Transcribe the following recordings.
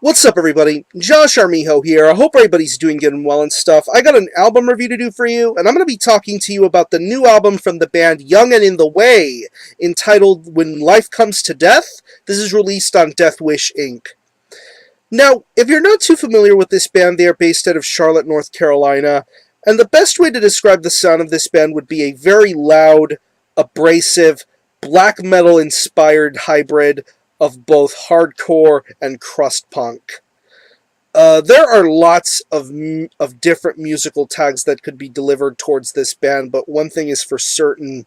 What's up, everybody? Josh Armijo here. I hope everybody's doing good and well and stuff. I got an album review to do for you, and I'm going to be talking to you about the new album from the band Young and in the Way, entitled When Life Comes to Death. This is released on Deathwish Inc. Now, if you're not too familiar with this band, they are based out of Charlotte, North Carolina, and the best way to describe the sound of this band would be a very loud, abrasive, black metal-inspired hybrid of both hardcore and crust punk. There are lots of different musical tags that could be delivered towards this band, but one thing is for certain: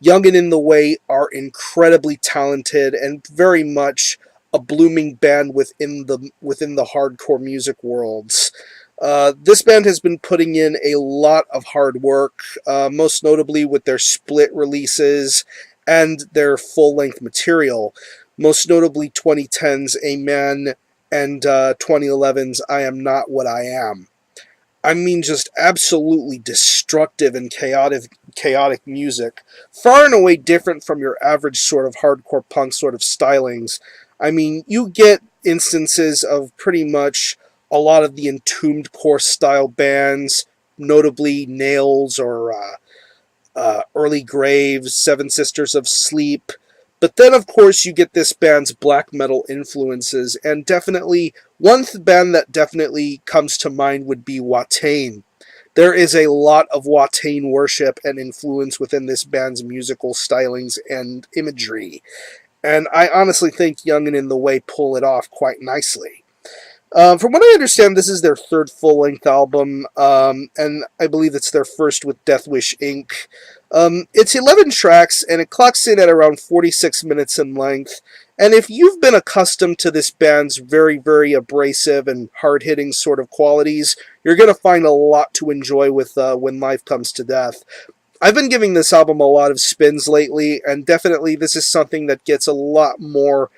Young and in the Way are incredibly talented and very much a blooming band within the hardcore music worlds. This band has been putting in a lot of hard work, most notably with their split releases and their full-length material. Most notably 2010's Amen and 2011's I Am Not What I Am. I mean, just absolutely destructive and chaotic music. Far and away different from your average sort of hardcore punk sort of stylings. I mean, you get instances of pretty much a lot of the Entombed core style bands, notably Nails or Early Graves, Seven Sisters of Sleep. But then, of course, you get this band's black metal influences, and definitely, one band that definitely comes to mind would be Watain. There is a lot of Watain worship and influence within this band's musical stylings and imagery, and I honestly think Young and in the Way pull it off quite nicely. From what I understand, this is their third full-length album, and I believe it's their first with Deathwish Inc. It's 11 tracks, and it clocks in at around 46 minutes in length. And if you've been accustomed to this band's very, very abrasive and hard-hitting sort of qualities, you're going to find a lot to enjoy with When Life Comes to Death. I've been giving this album a lot of spins lately, and definitely this is something that gets a lot more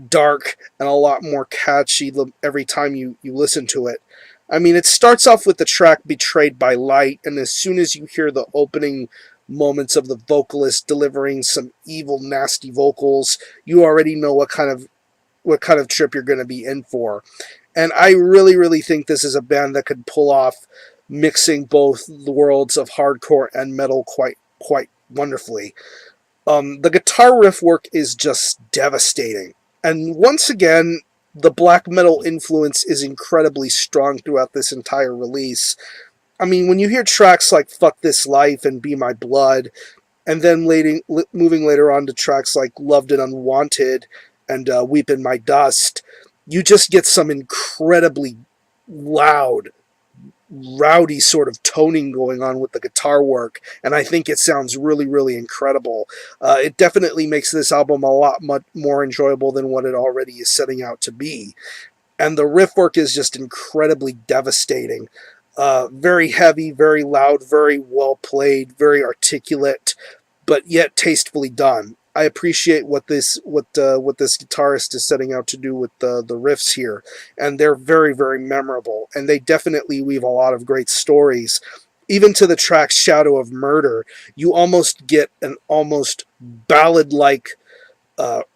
dark and a lot more catchy every time you listen to it. I mean, it starts off with the track Betrayed by Light, and as soon as you hear the opening moments of the vocalist delivering some evil, nasty vocals, you already know what kind of trip you're going to be in for. And I really, really think this is a band that could pull off mixing both the worlds of hardcore and metal quite wonderfully. The guitar riff work is just devastating. And once again, the black metal influence is incredibly strong throughout this entire release. I mean, when you hear tracks like Fuck This Life and Be My Blood, and then moving later on to tracks like Loved and Unwanted and Weep in My Dust, you just get some incredibly loud, rowdy sort of toning going on with the guitar work, and I think it sounds really, really incredible. It definitely makes this album a lot much more enjoyable than what it already is setting out to be. And the riff work is just incredibly devastating. Very heavy, very loud, very well played, very articulate, but yet tastefully done. I appreciate what this guitarist is setting out to do with the riffs here, and they're very, very memorable, and they definitely weave a lot of great stories. Even to the track Shadow of Murder, you almost get an almost ballad-like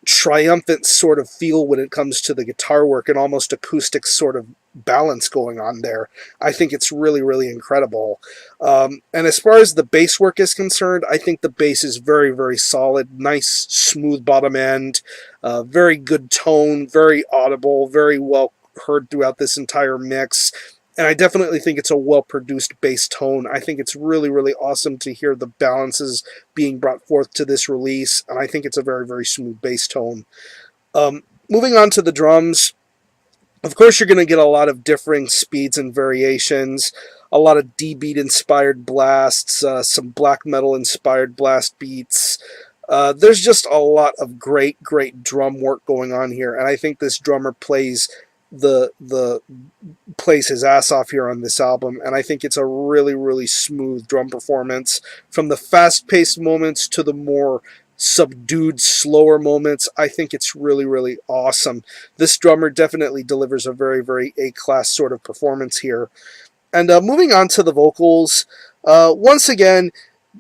triumphant sort of feel when it comes to the guitar work, and almost acoustic sort of balance going on there. I think it's really, really incredible. And as far as the bass work is concerned, I think the bass is very, very solid. Nice, smooth bottom end, very good tone, very audible, very well heard throughout this entire mix. And I definitely think it's a well-produced bass tone. I think it's really, really awesome to hear the balances being brought forth to this release, and I think it's a very, very smooth bass tone. Moving on to the drums, of course you're going to get a lot of differing speeds and variations, a lot of D-beat inspired blasts, some black metal inspired blast beats. There's just a lot of great, great drum work going on here, and I think this drummer plays his ass off here on this album, and I think it's a really, really smooth drum performance. From the fast-paced moments to the more subdued, slower moments, I think it's really, really awesome. This drummer definitely delivers a very, very A-class sort of performance here. And moving on to the vocals, once again,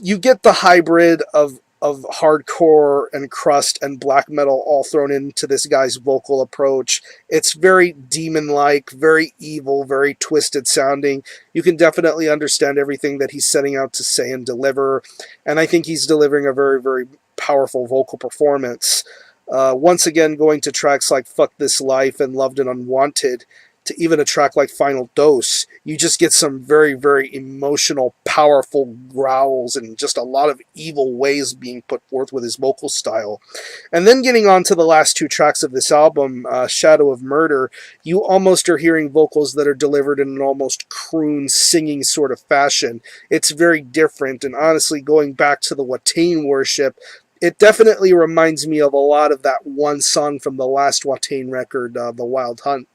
you get the hybrid of of hardcore and crust and black metal all thrown into this guy's vocal approach. It's very demon-like, very evil, very twisted sounding. You can definitely understand everything that he's setting out to say and deliver, and I think he's delivering a very, very powerful vocal performance. Once again, going to tracks like Fuck This Life and Loved and Unwanted, to even a track like Final Dose, you just get some very, very emotional, powerful growls and just a lot of evil ways being put forth with his vocal style. And then getting on to the last two tracks of this album, Shadow of Murder, you almost are hearing vocals that are delivered in an almost croon, singing sort of fashion. It's very different, and honestly, going back to the Watain worship, it definitely reminds me of a lot of that one song from the last Watain record, The Wild Hunt,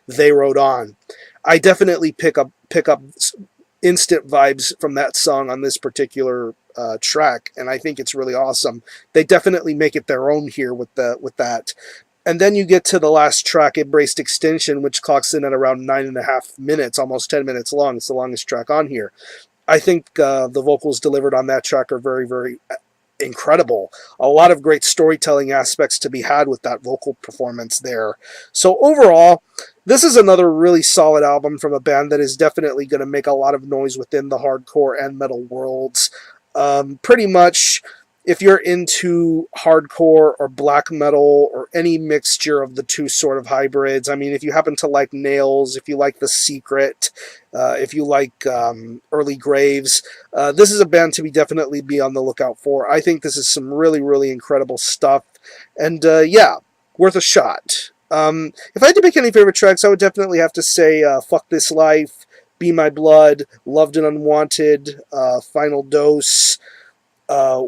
They Rode On. I definitely pick up instant vibes from that song on this particular track, and I think it's really awesome. They definitely make it their own here with that. And then you get to the last track, Embraced Extinction, which clocks in at around 9.5 minutes, almost 10 minutes long. It's the longest track on here. I think the vocals delivered on that track are very, very incredible. A lot of great storytelling aspects to be had with that vocal performance there. So overall, this is another really solid album from a band that is definitely going to make a lot of noise within the hardcore and metal worlds. Pretty much, if you're into hardcore or black metal or any mixture of the two sort of hybrids, I mean, if you happen to like Nails, if you like The Secret, if you like Early Graves, this is a band to definitely be on the lookout for. I think this is some really, really incredible stuff. And yeah, worth a shot. If I had to pick any favorite tracks, I would definitely have to say Fuck This Life, Be My Blood, Loved and Unwanted, Final Dose,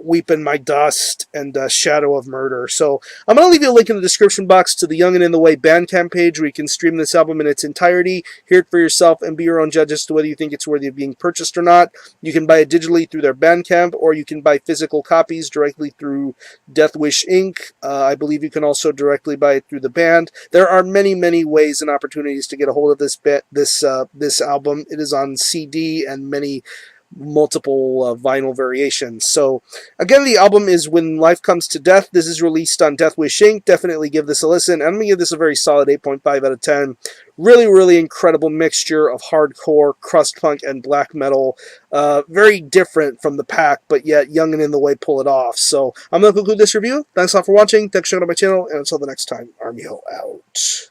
Weep in My Dust, and Shadow of Murder. So I'm going to leave you a link in the description box to the Young and in the Way Bandcamp page where you can stream this album in its entirety, hear it for yourself, and be your own judge as to whether you think it's worthy of being purchased or not. You can buy it digitally through their Bandcamp, or you can buy physical copies directly through Deathwish Inc. I believe you can also directly buy it through the band. There are many, many ways and opportunities to get a hold of this album. It is on CD and many multiple vinyl variations. So again, the album is When Life Comes to Death. This is released on Deathwish Inc. Definitely give this a listen. I'm going to give this a very solid 8.5 out of 10. Really, really incredible mixture of hardcore, crust punk, and black metal. Very different from the pack, but yet Young and in the Way pull it off. So I'm going to conclude this review. Thanks a lot for watching. Thanks for checking out my channel, and until the next time, Army Ho out.